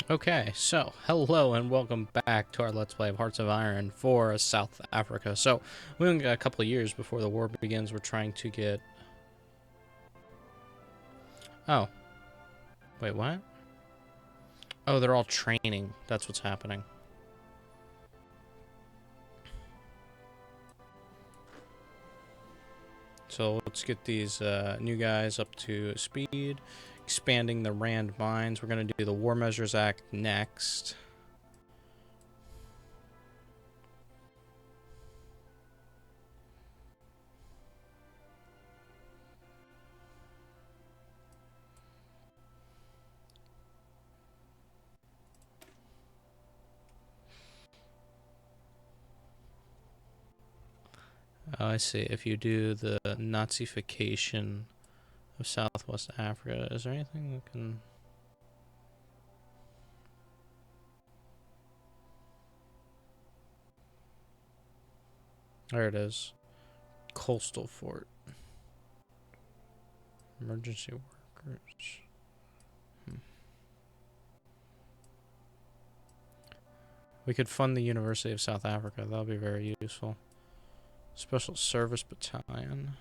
Okay, so hello and welcome back to our Let's Play of Hearts of Iron for South Africa. So we only got a couple of years before the war begins. We're trying to get... Oh. Wait, what? Oh, they're all training. That's what's happening. So let's get these new guys up to speed. Expanding the Rand mines. We're going to do the War Measures Act next. Oh, I see. If you do the Nazification of Southwest Africa, is there anything that can... There it is. Coastal Fort. Emergency workers. We could fund the University of South Africa. That would be very useful. Special Service Battalion.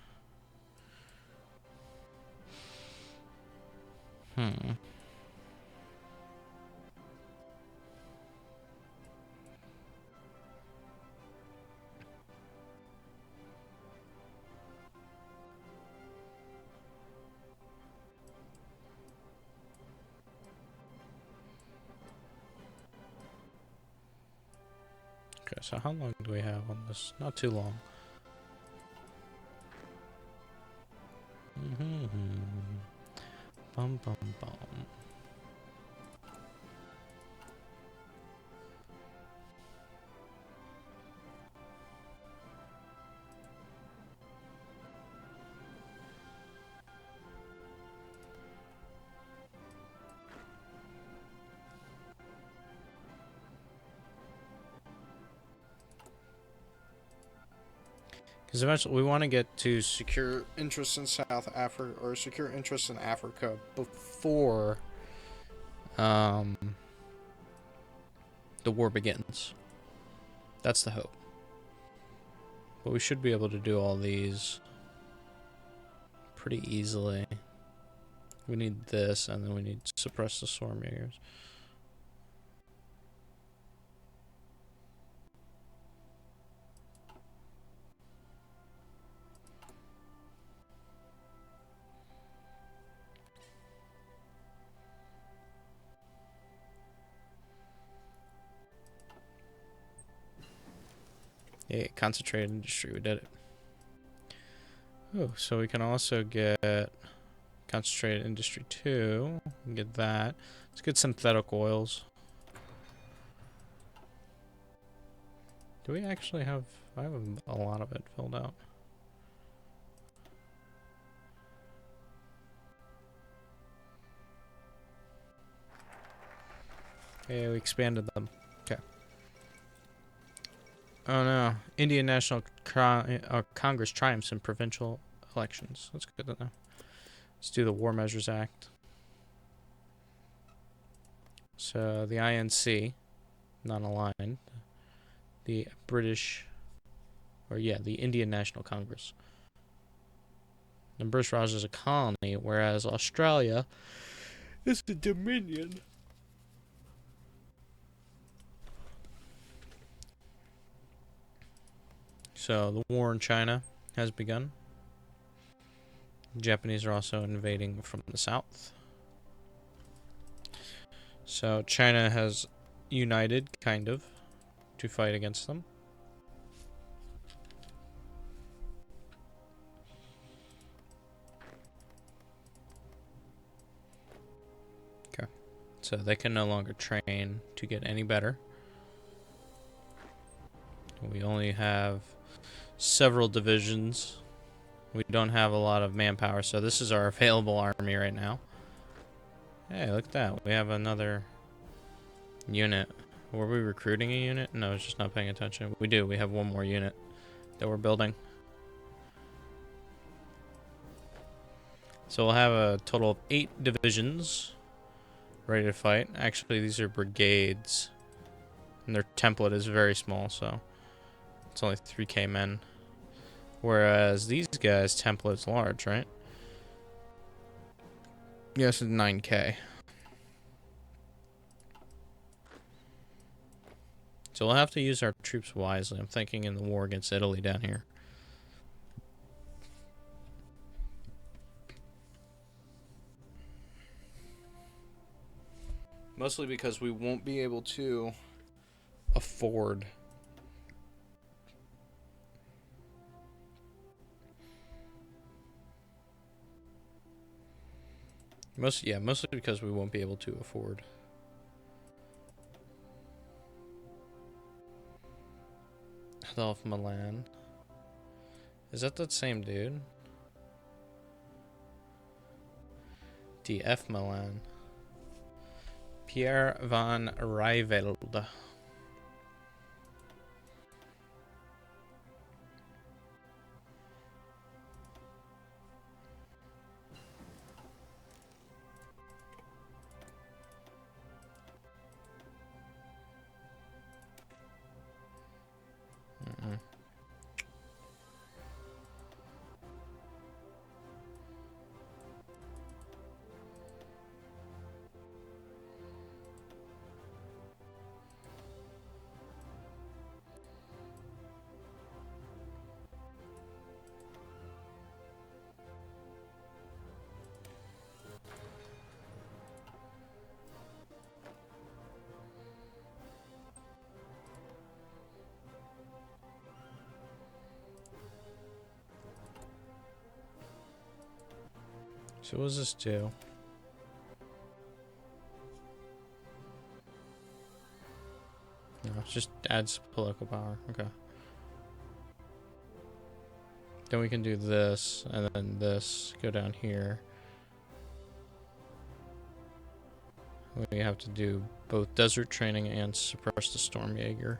Okay, so how long do we have on this? Not too long. Bum bum bum. Because eventually we want to get to secure interests in South Africa, or secure interests in Africa before the war begins. That's the hope. But we should be able to do all these pretty easily. We need this, and then we need to suppress the storm makers. Yeah, concentrated industry, we did it. Oh, so we can also get concentrated industry 2. We can get that. Let's get synthetic oils. Do we actually have... I have a lot of it filled out. Okay, we expanded them. Okay. Oh no. Indian National Congress triumphs in provincial elections. That's good to know. Let's do the War Measures Act. So the INC, non-aligned. The British... Or yeah, the Indian National Congress. And British Raj is a colony, whereas Australia is the Dominion. So the war in China has begun. The Japanese are also invading from the south. So China has united, kind of, to fight against them. Okay. So they can no longer train to get any better. We only have several divisions. We don't have a lot of manpower, so this is our available army right now. Hey, look at that. We have another unit. Were we recruiting a unit? No, I was just not paying attention. We do. We have one more unit that we're building. So we'll have a total of 8 divisions ready to fight. Actually, these are brigades. And their template is very small, so it's only 3k men. Whereas these guys' template is large, right? Yes, it's 9k. So we'll have to use our troops wisely. I'm thinking in the war against Italy down here. Mostly because we won't be able to afford mostly because we won't be able to afford Adolf Milan. Is that the same dude? DF Milan. Pierre van Rijvelde. So what does this do? No, it just adds political power. Okay. Then we can do this, and then this, go down here. We have to do both desert training and suppress the Stormjaeger.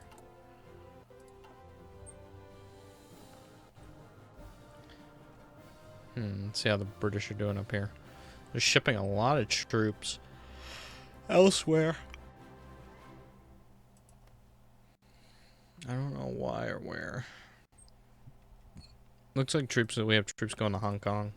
Let's see how the British are doing up here. They're shipping a lot of troops elsewhere. I don't know why or where. Looks like we have troops going to Hong Kong.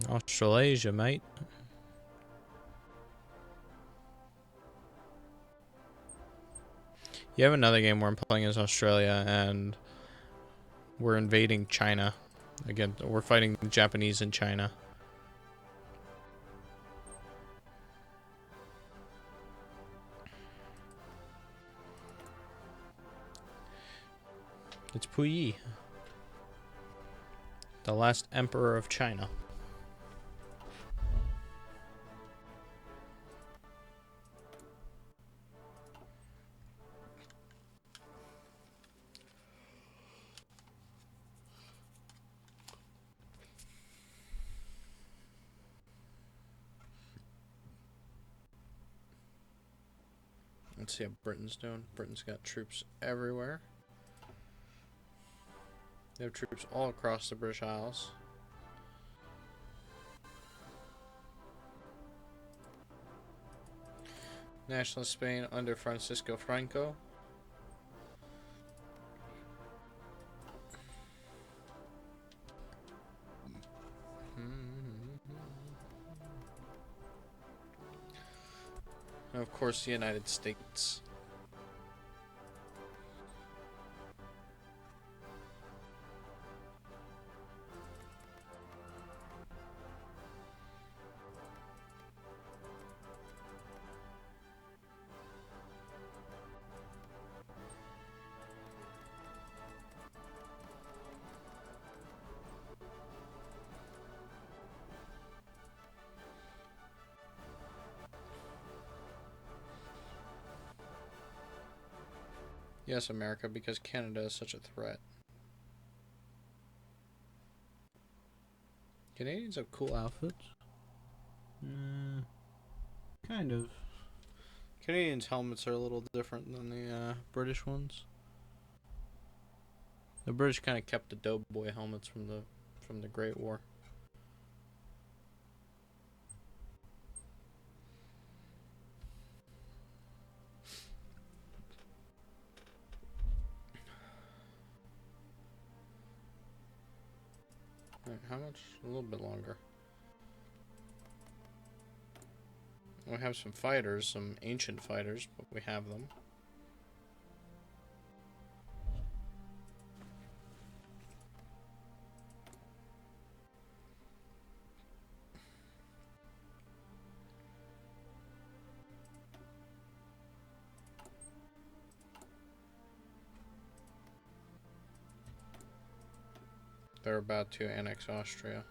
Australasia, mate. You have another game where I'm playing as Australia and we're invading China. Again, we're fighting the Japanese in China. It's Puyi, the last emperor of China. Let's see how Britain's doing. Britain's got troops everywhere. They have troops all across the British Isles. Nationalist Spain under Francisco Franco. And of course, the United States. Yes, America, because Canada is such a threat. Canadians have cool outfits. Kind of. Canadians' helmets are a little different than the British ones. The British kind of kept the doughboy helmets from the Great War. Right, how much? A little bit longer. We have some fighters, some ancient fighters, but we have them. They're about to annex Austria.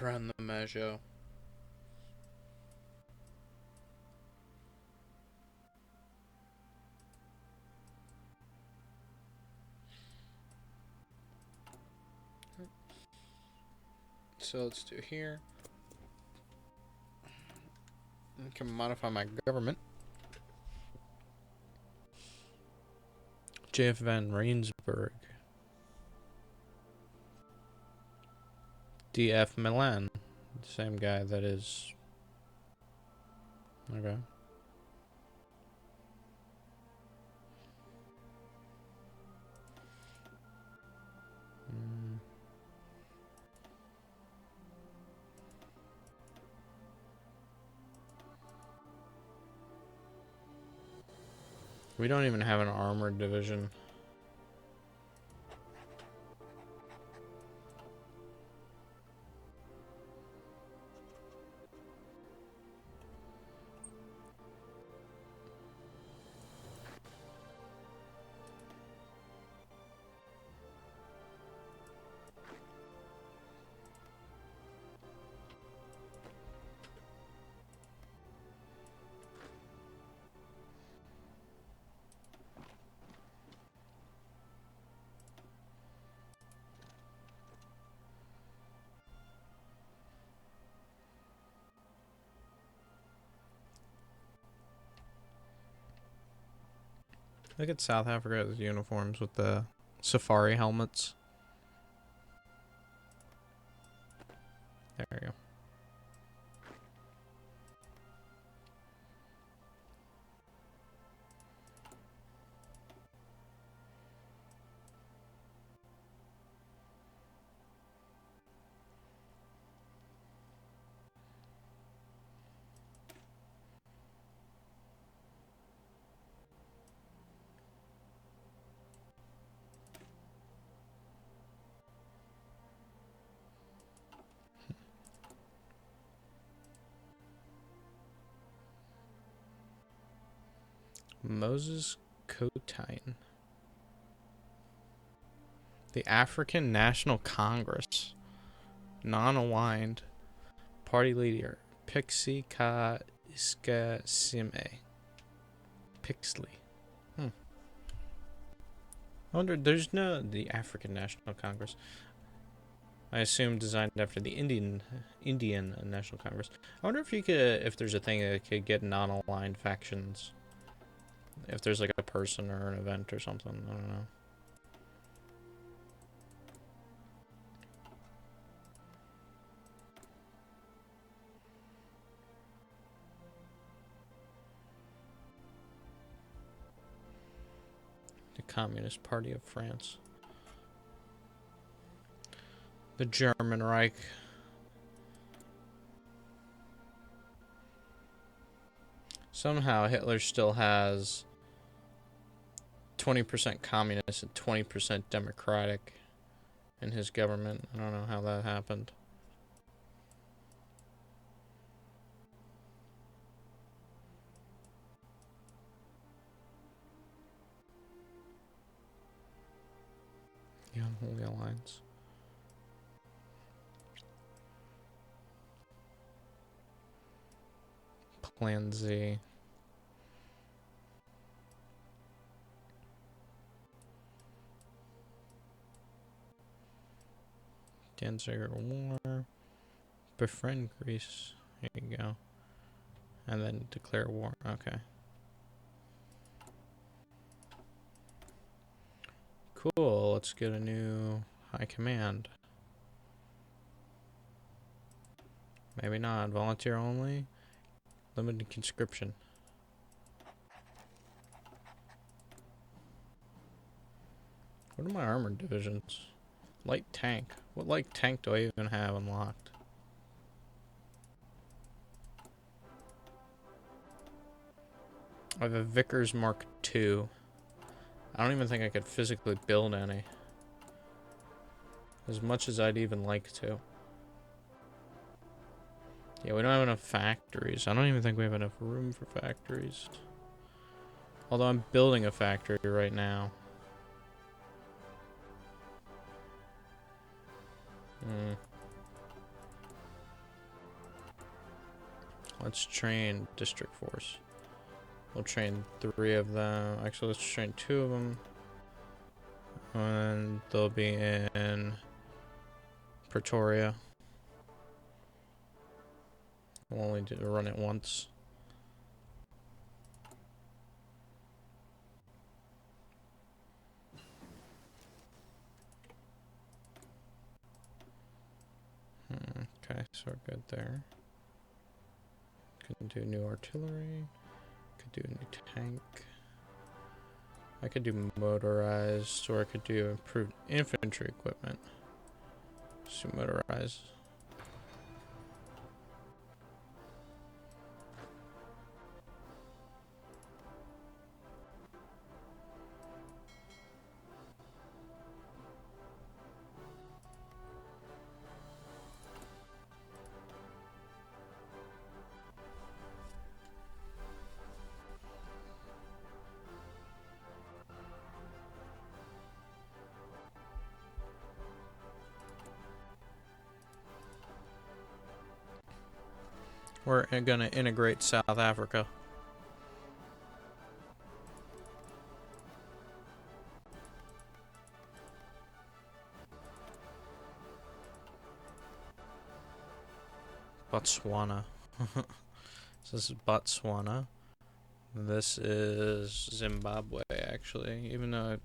Around the Majo. So let's do here. I can modify my government. J.F. Van Rensburg. D.F. Milan. The same guy that is... Okay. We don't even have an armored division. Look at South Africa's uniforms with the safari helmets. There we go. Moses Kotine. The African National Congress. Non-aligned. Party leader. Pixie Ka Iska Sime. Pixley. I wonder, there's no... The African National Congress. I assume designed after the Indian National Congress. I wonder if you could... If there's a thing that could get non-aligned factions. If there's like a person or an event or something. I don't know. The Communist Party of France. The German Reich. Somehow Hitler still has 20% communist and 20% democratic in his government. I don't know how that happened. The Unholy Alliance. Plan Z. Danziger War. Befriend Greece. There you go. And then declare war. Okay. Cool. Let's get a new high command. Maybe not. Volunteer only. Limited conscription. What are my armored divisions? Light tank. What light tank do I even have unlocked? I have a Vickers Mark II. I don't even think I could physically build any. As much as I'd even like to. Yeah, we don't have enough factories. I don't even think we have enough room for factories. Although I'm building a factory right now. Let's train district force. We'll train 3 of them. Actually, let's train 2 of them. And they'll be in Pretoria. We'll only run it once. Okay, so we're good there. Could do new artillery. Could do a new tank. I could do motorized, or I could do improved infantry equipment. Just do motorized. We're gonna integrate South Africa. Botswana. So this is Botswana. This is Zimbabwe, actually. Even though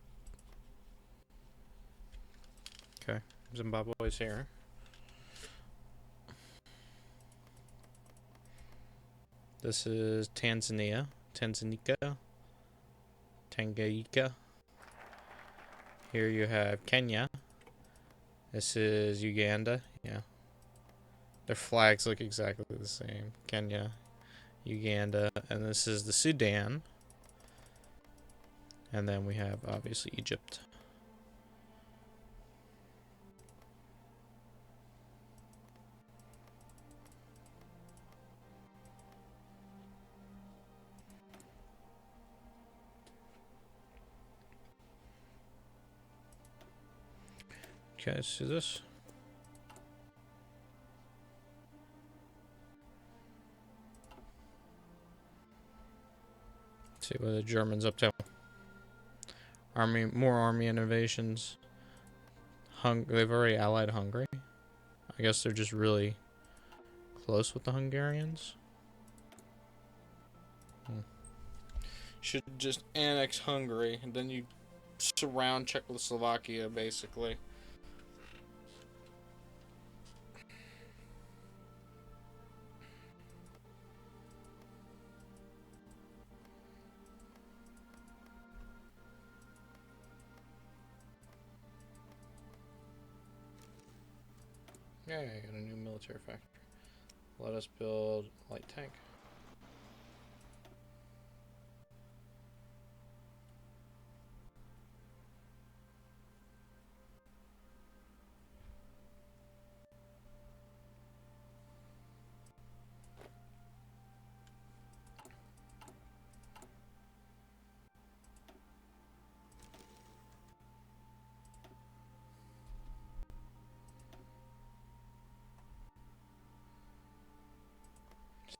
okay, Zimbabwe's here. This is Tanzania. Tanganyika. Here you have Kenya. This is Uganda. Yeah. Their flags look exactly the same. Kenya, Uganda, and this is the Sudan. And then we have, obviously, Egypt. Okay, see this? Let's see what the Germans up to. More army innovations. They've already allied Hungary. I guess they're just really close with the Hungarians. Should just annex Hungary, and then you surround Czechoslovakia, basically. Yeah, I got a new military factory. Let us build a light tank.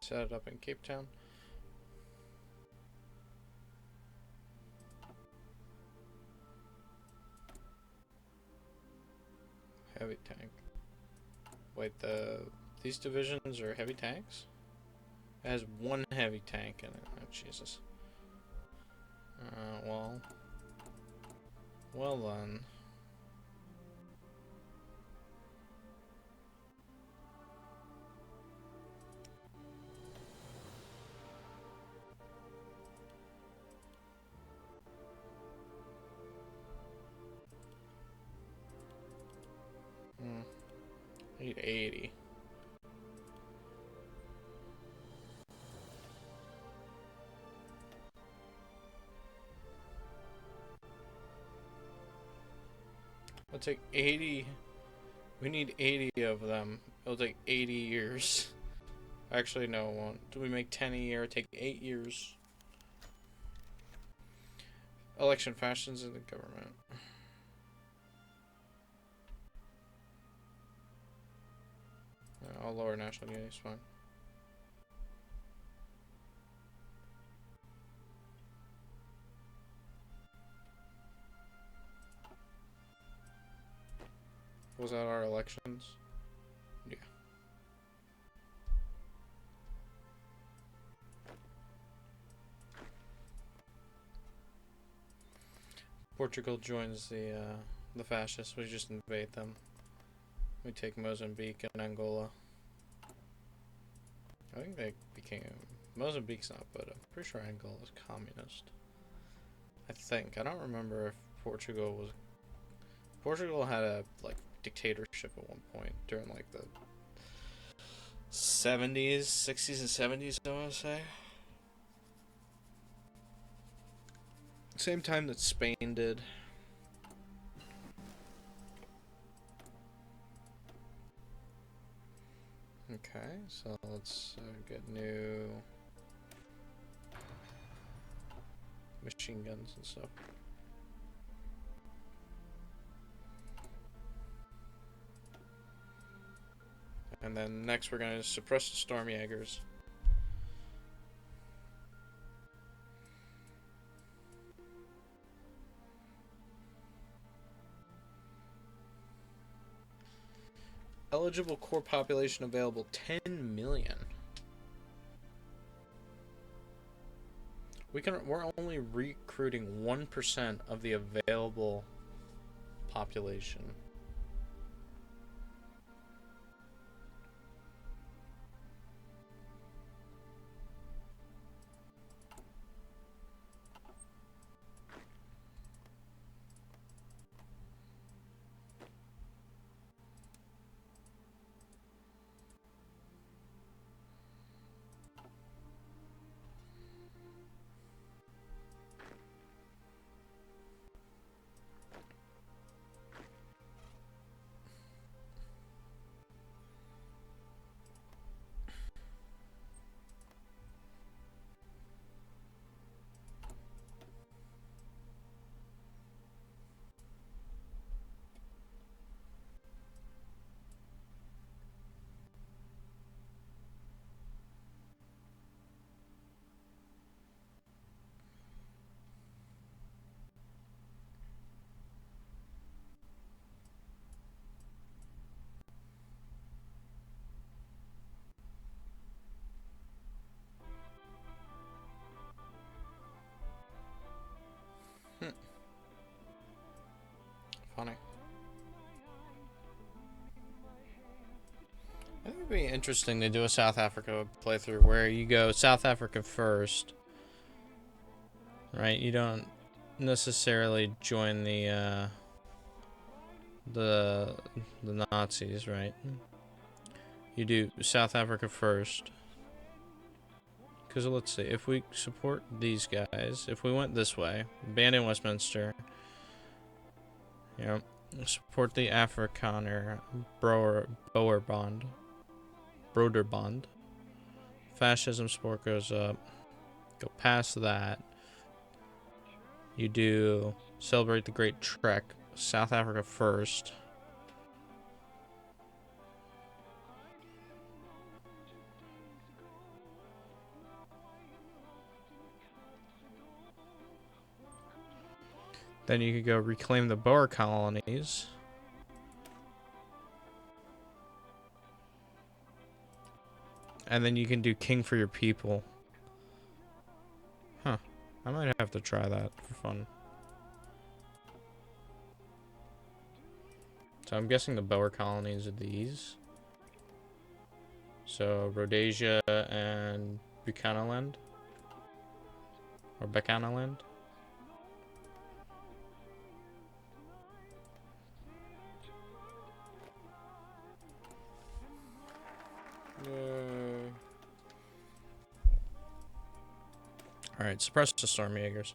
set it up in Cape Town. Heavy tank. Wait, these divisions are heavy tanks? It has one heavy tank in it. Oh, Jesus. Well then. I need 80. It'll take 80. We need 80 of them. It'll take 80 years. Actually, no, it won't. Do we make 10 a year? It'll take 8 years. Election fashions in the government. I'll lower national unity, it's fine. Was that our elections? Yeah. Portugal joins the fascists. We just invade them. We take Mozambique and Angola. I think they became... Mozambique's not, but I'm pretty sure Angola is communist. I think. I don't remember if Portugal was... Portugal had a, like, dictatorship at one point during, like, the 70s, 60s, and 70s, I want to say. Same time that Spain did. Okay, so let's get new machine guns and stuff. And then next we're going to suppress the Storm Jaegers. Eligible core population available 10 million. We're only recruiting 1% of the available population. Funny. I think it'd be interesting to do a South Africa playthrough where you go South Africa first, right? You don't necessarily join the Nazis, right? You do South Africa first. Because let's see, if we support these guys, if we went this way, abandon Westminster, you know, support the Afrikaner Broderbond. Fascism support goes up. Go past that. You do celebrate the Great Trek, South Africa first. Then you could go reclaim the Boer colonies. And then you can do king for your people. Huh. I might have to try that for fun. So I'm guessing the Boer colonies are these. So Rhodesia and Buchanaland. Or Bechuanaland. Alright, suppress the Storm Jaegers.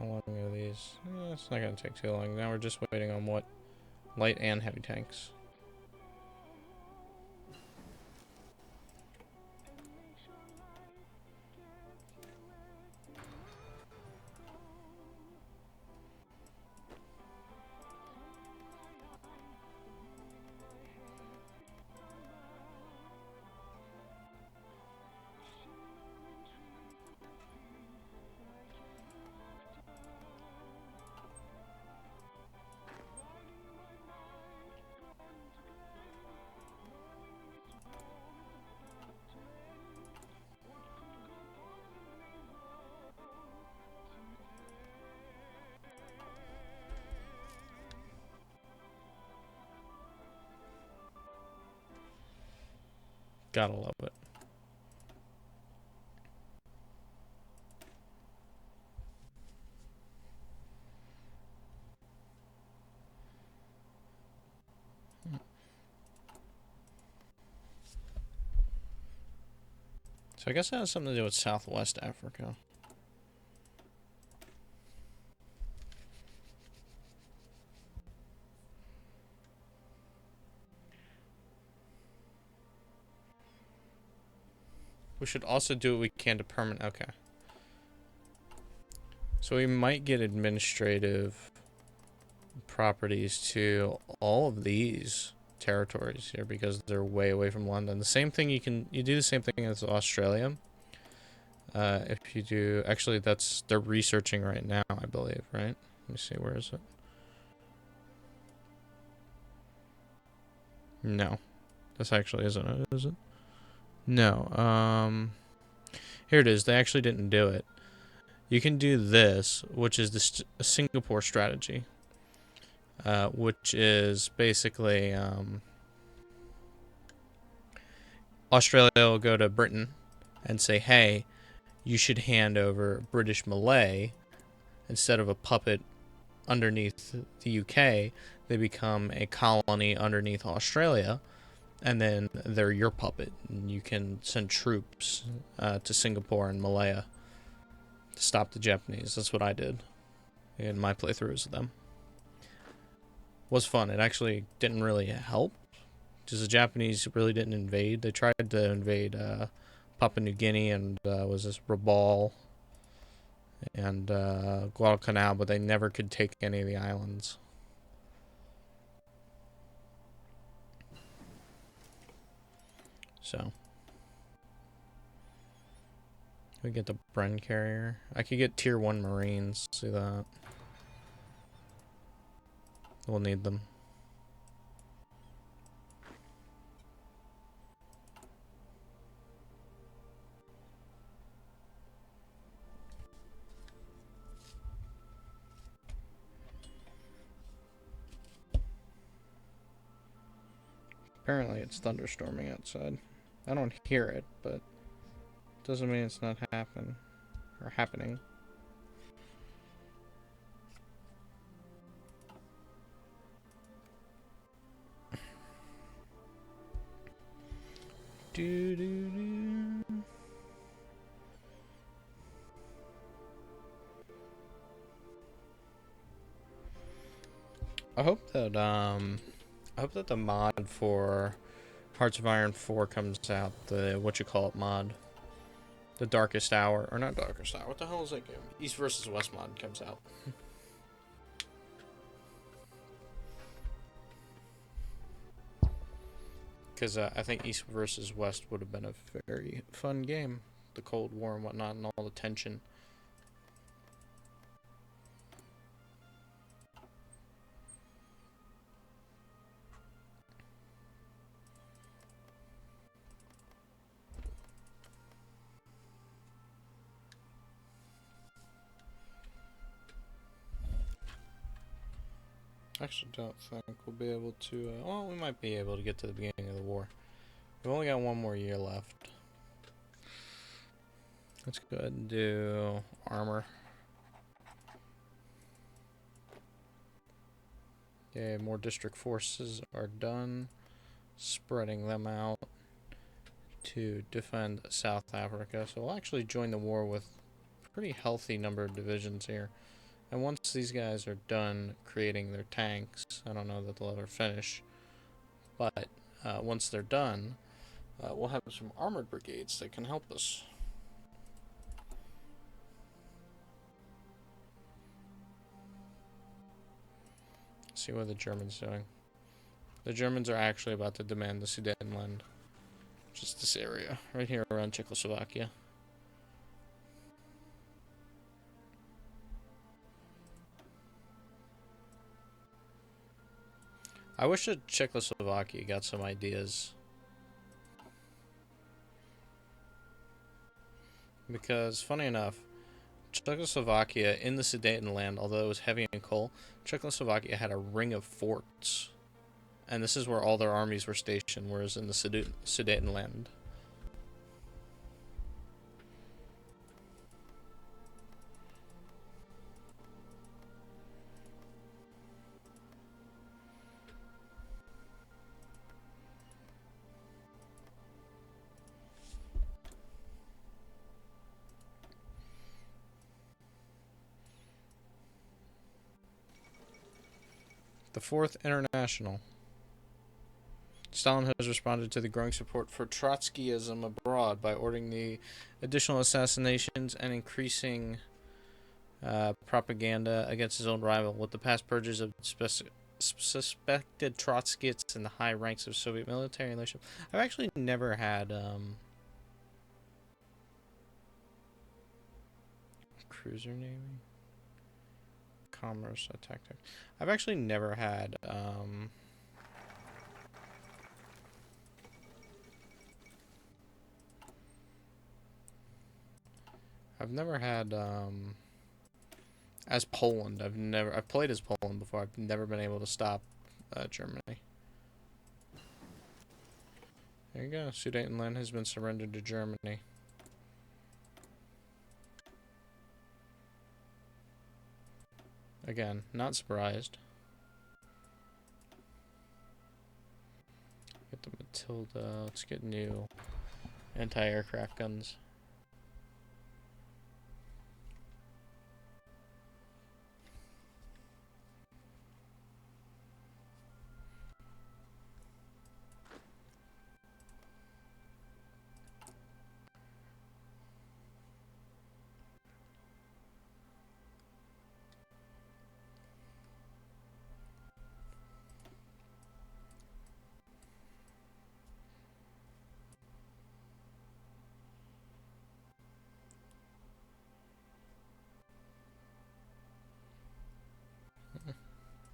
How long are these? It's not going to take too long. Now we're just waiting on what? Light and heavy tanks. Gotta love it. So I guess that has something to do with Southwest Africa. We should also do what we can to permanent. Okay. So we might get administrative properties to all of these territories here because they're way away from London. The same thing you do the same thing as Australia. If you do, actually they're researching right now, I believe, right? Let me see, where is it? No. This actually isn't it, is it? No. Here it is. They actually didn't do it. You can do this, which is the Singapore strategy, which is basically Australia will go to Britain and say, hey, you should hand over British Malay instead of a puppet underneath the UK. They become a colony underneath Australia, and then they're your puppet, and you can send troops to Singapore and Malaya to stop the Japanese. That's what I did in my playthroughs of them. Was fun. It actually didn't really help because the Japanese really didn't invade. They tried to invade Papua New Guinea and was this Rabaul and Guadalcanal, but they never could take any of the islands. So we get the Bren carrier. I could get tier 1 Marines. See that? We'll need them. Apparently it's thunderstorming outside. I don't hear it, but doesn't mean it's not happening. Do do do. I hope that the mod for Hearts of Iron 4 comes out. The what you call it mod. The Darkest Hour, or not Darkest Hour. What the hell is that game? East versus West mod comes out. Because I think East versus West would have been a very fun game. The Cold War and whatnot, and all the tension. I actually don't think we'll be able to. Well, we might be able to get to the beginning of the war. We've only got one more year left. Let's go ahead and do armor. Okay, more district forces are done. Spreading them out to defend South Africa. So we'll actually join the war with a pretty healthy number of divisions here. And once these guys are done creating their tanks, I don't know that they'll ever finish, but once they're done, we'll have some armored brigades that can help us. See what the Germans are doing. The Germans are actually about to demand the Sudetenland, which is this area right here around Czechoslovakia. I wish that Czechoslovakia got some ideas. Because, funny enough, Czechoslovakia in the Sudetenland, although it was heavy in coal, Czechoslovakia had a ring of forts. And this is where all their armies were stationed, whereas in the Sudetenland. The Fourth International. Stalin has responded to the growing support for Trotskyism abroad by ordering the additional assassinations and increasing propaganda against his own rival, with the past purges of suspected Trotskyists in the high ranks of Soviet military and leadership. I've actually never had cruiser navy, commerce attack. I've actually never had as Poland. I've played as Poland before. I've never been able to stop Germany. There you go. Sudetenland has been surrendered to Germany. Again, not surprised. Get the Matilda. Let's get new anti-aircraft guns.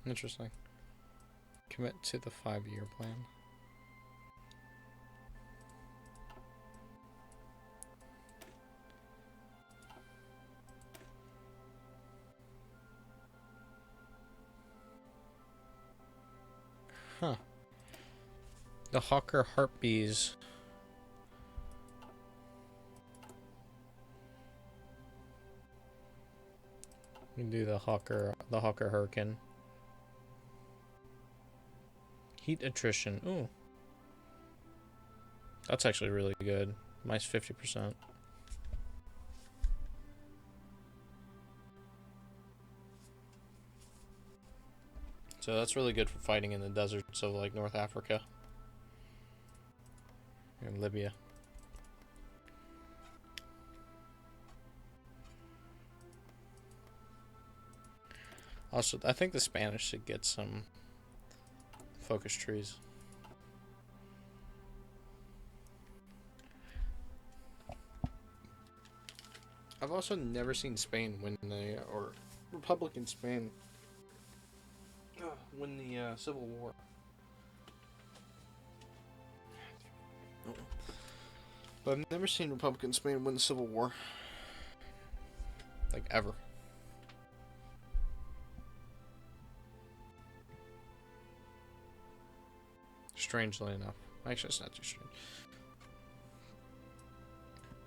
Interesting. Commit to the 5-year plan. Huh. The Hawker Harpies. We can do the Hawker Hurricane. Heat attrition. Ooh. That's actually really good. Minus 50%. So that's really good for fighting in the deserts of like North Africa and Libya. Also, I think the Spanish should get some focus trees. I've also never seen Spain win or Republican Spain win the Civil War. But I've never seen Republican Spain win the Civil War. Like, ever. Strangely enough. Actually, it's not too strange.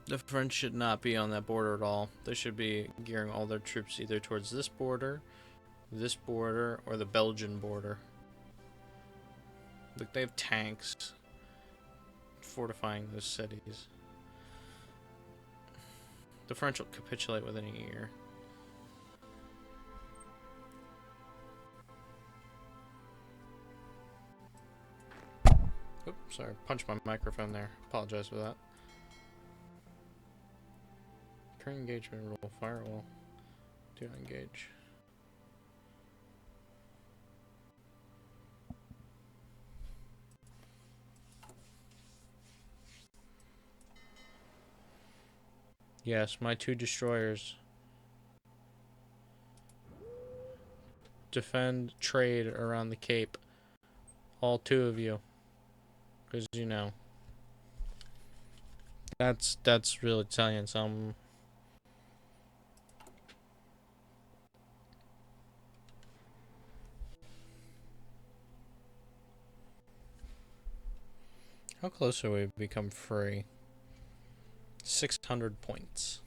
The French should not be on that border at all. They should be gearing all their troops either towards this border, or the Belgian border. Look, they have tanks fortifying those cities. The French will capitulate within a year. Oops, sorry, punched my microphone there. Apologize for that. Pre-engagement rule, firewall. Do not engage. Yes, my 2 destroyers. Defend trade around the Cape. All 2 of you. Because, you know. That's real Italian, some. How close are we to become free? 600 points.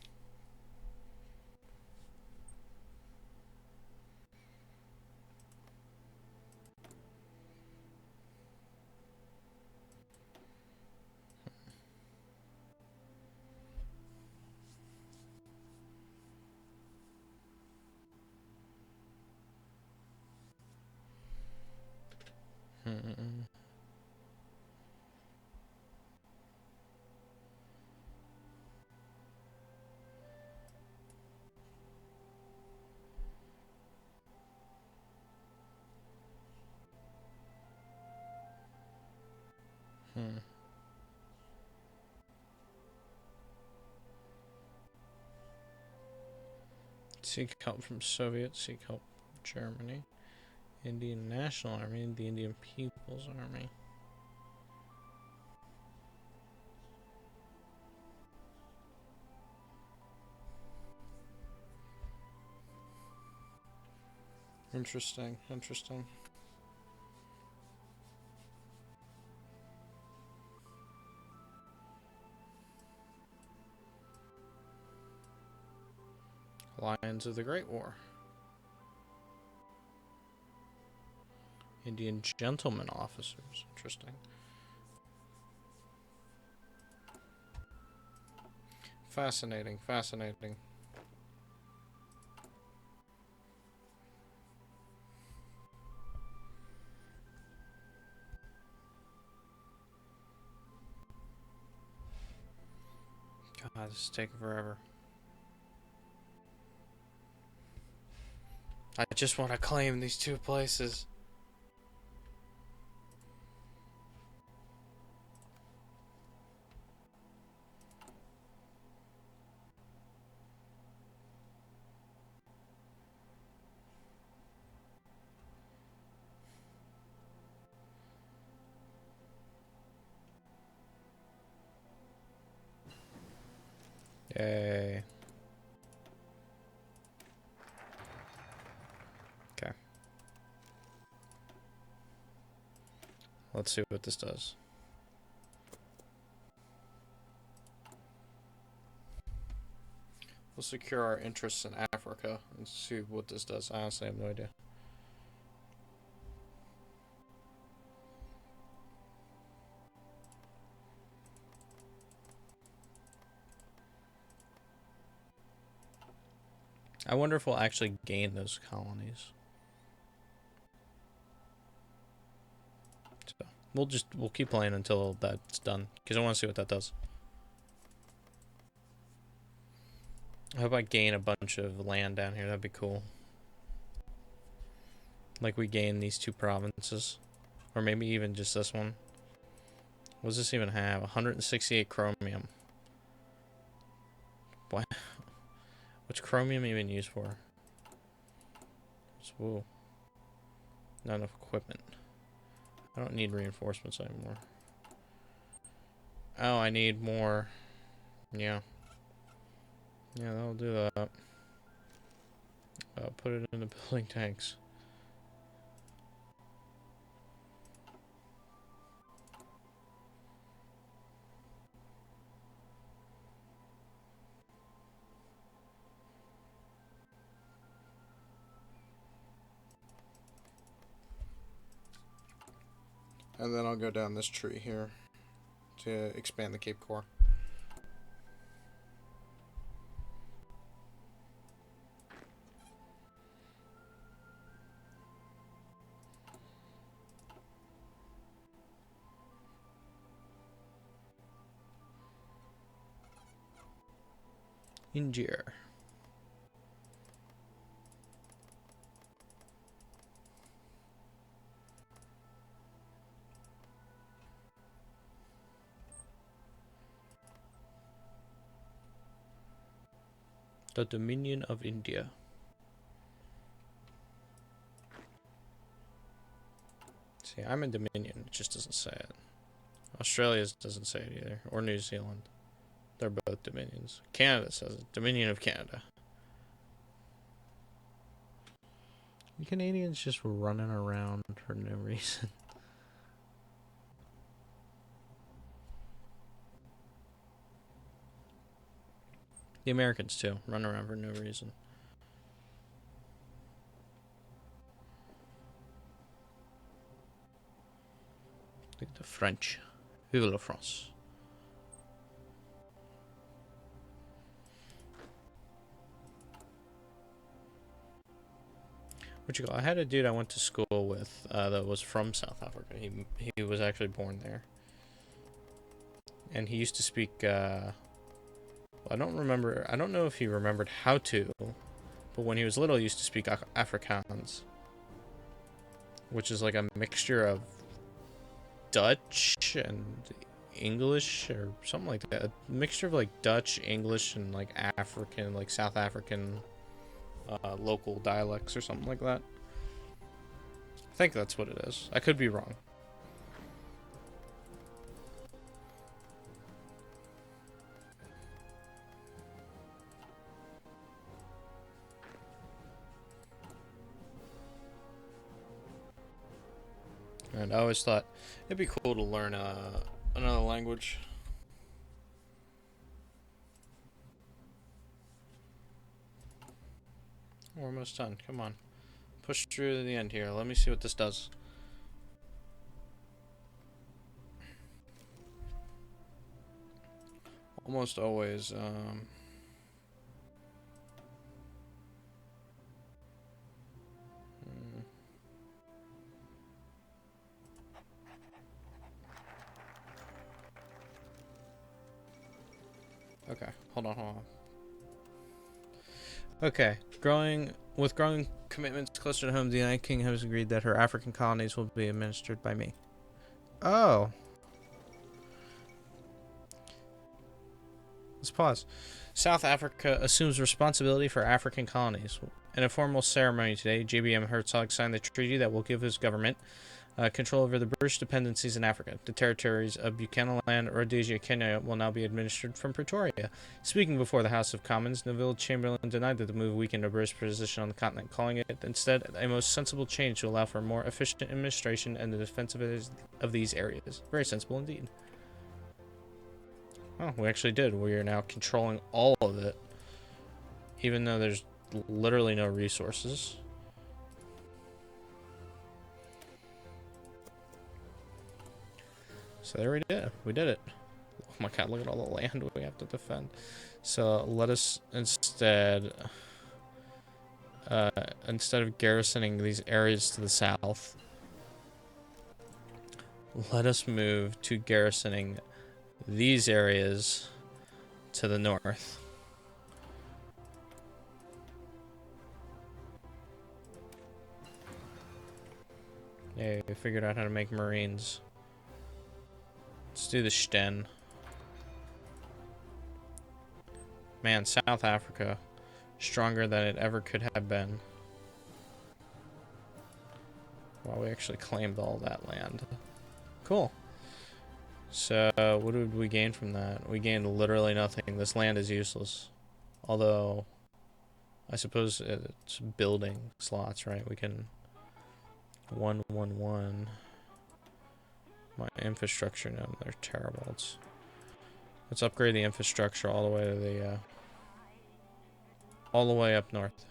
Seek help from Soviets, seek help from Germany. Indian National Army, the Indian People's Army. Interesting, interesting. Lions of the Great War. Indian Gentlemen Officers. Interesting. Fascinating, fascinating. God, this is taking forever. I just want to claim these 2 places. Yay. Okay. Let's see what this does. We'll secure our interests in Africa and see what this does. I honestly have no idea. I wonder if we'll actually gain those colonies. We'll keep playing until that's done, because I want to see what that does. I hope I gain a bunch of land down here. That'd be cool. Like we gain these 2 provinces. Or maybe even just this one. What does this even have? 168 chromium. What? What's chromium even used for? Whoa. Not enough equipment. I don't need reinforcements anymore. Oh, I need more. Yeah. Yeah, that'll do that. I'll put it in the building tanks. And then I'll go down this tree here to expand the Cape Core. India. The Dominion of India. See, I'm in Dominion. It just doesn't say it. Australia doesn't say it either. Or New Zealand. They're both Dominions. Canada says it. Dominion of Canada. The Canadians just running around for no reason. The Americans, too. Run around for no reason. Look at the French. Vive la France. What you call? I had a dude I went to school with that was from South Africa. He was actually born there, and he used to speak. I don't remember. I don't know if he remembered how to, but when he was little, he used to speak Afrikaans, which is like a mixture of Dutch and English or something like that. A mixture of like Dutch, English, and like African, like South African local dialects or something like that. I think that's what it is. I could be wrong. And I always thought it'd be cool to learn another language. We're almost done. Come on. Push through to the end here. Let me see what this does. Almost always. Okay, hold on. Okay, growing commitments closer to home, the United Kingdom has agreed that her African colonies will be administered by me. Oh. Let's pause. South Africa assumes responsibility for African colonies. In a formal ceremony today, JBM Herzog signed the treaty that will give his government control over the British dependencies in Africa. The territories of Buchananland, Rhodesia, Kenya will now be administered from Pretoria. Speaking before the House of Commons, Neville Chamberlain denied that the move weakened the British position on the continent, calling it instead a most sensible change to allow for more efficient administration and the defense of these areas. Very sensible indeed. Oh, we actually did. We are now controlling all of it, even though there's literally no resources. So there we did. We did it. Oh my god, look at all the land we have to defend. So let us instead of garrisoning these areas to the south, let us move to garrisoning these areas to the north. Yeah, we figured out how to make marines. Let's do the Sten. Man, South Africa, stronger than it ever could have been. Wow, we actually claimed all that land. Cool. So, what did we gain from that? We gained literally nothing. This land is useless. Although, I suppose it's building slots, right? We can... 111. My infrastructure, no, they're terrible. Let's upgrade the infrastructure all the way to the... all the way up north.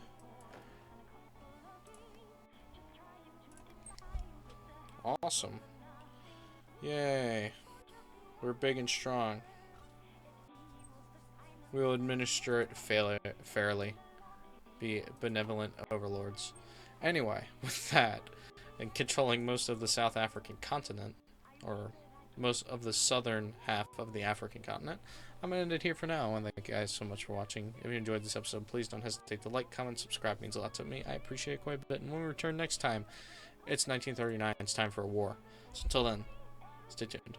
Awesome. Yay. We're big and strong. We will administer it fairly. Be benevolent overlords. Anyway, with that, and controlling most of the South African continent, or most of the southern half of the African continent, I'm going to end it here for now. And thank you guys so much for watching. If you enjoyed this episode, please don't hesitate to like, comment, subscribe. It means a lot to me. I appreciate it quite a bit. And when we return next time, it's 1939. It's time for a war. So until then, stay tuned.